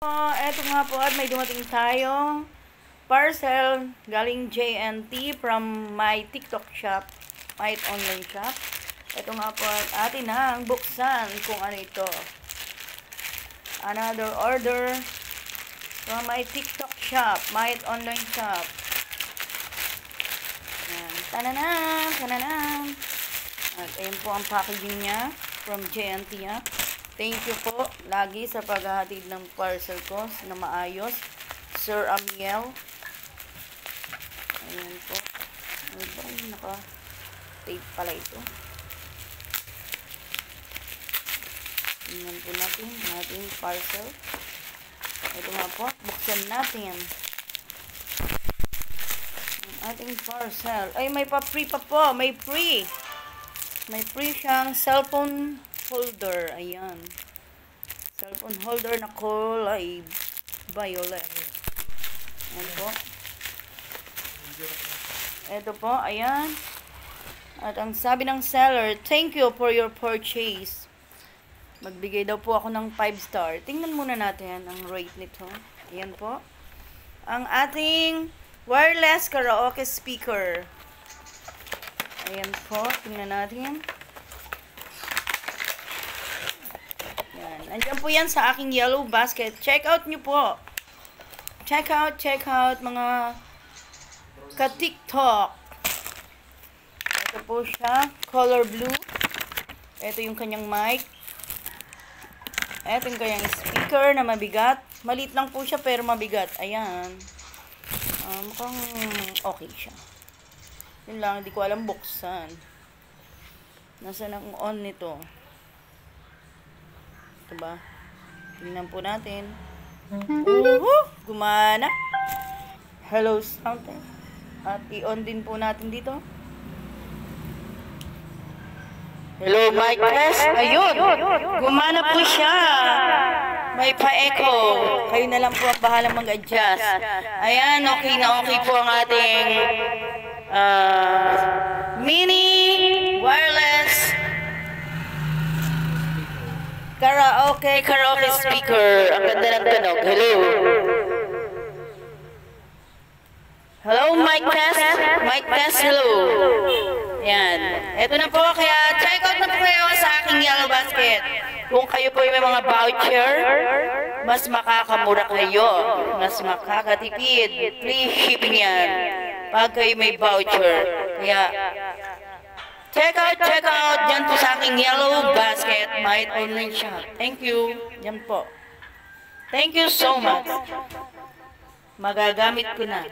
Eto nga po at may dumating tayong parcel galing JNT from my TikTok shop, my online shop. Eto nga po at atin nang buksan kung ano ito. Another order from my TikTok shop, my online shop. Ayan. Tananan, tananan. At ayan po ang packaging niya from JNT niya. Thank you po lagi sa paghahatid ng parcel ko na maayos. Sir Amiel. Ayan po. Ano ba? Naka-tape pala ito. Tingnan po natin ang ating parcel. Ito nga po. Buksan natin. Ang ating parcel. Ay, may pa-free pa po. May free. May free siyang cellphone holder. Ayan. Cellphone holder na kulay violet. Ayan po. Ito po. Ayan. At ang sabi ng seller, thank you for your purchase. Magbigay daw po ako ng 5 star. Tingnan muna natin ang rate nito. Ayan po. Ang ating wireless karaoke speaker. Ayan po. Tingnan natin. Nandiyan po yan sa aking yellow basket. Check out nyo po. Check out mga ka-TikTok. Ito po siya. Color blue. Ito yung kanyang mic. Ito yung kanyang speaker na mabigat. Maliit lang po siya pero mabigat. Ayan. Mukhang okay siya. Yun lang. Hindi ko alam buksan. Nasaan ang on nito? Diba? Tingnan po natin. Gumana. Hello sound. At i-on din po natin dito. Hello mic test. Ayun. Gumana po siya. May pa-echo. Kayo na lang po ang bahalang mag-adjust. Ayan, okay na okay po ang ating mini wireless karaoke speaker. Ang ganda ng tunog. Hello. Hello, mic test. Mic test, hello. Yan. Ito na po. Kaya check out na po kayo sa aking yellow basket. Kung kayo po may mga voucher, mas makakamura kayo. Mas makakatipid. Free shipping yan. Pag kayo may voucher. Kaya check out dyan po sa aking yellow basket, my online shop. Thank you. Yan po. Thank you so much. Magagamit ko na.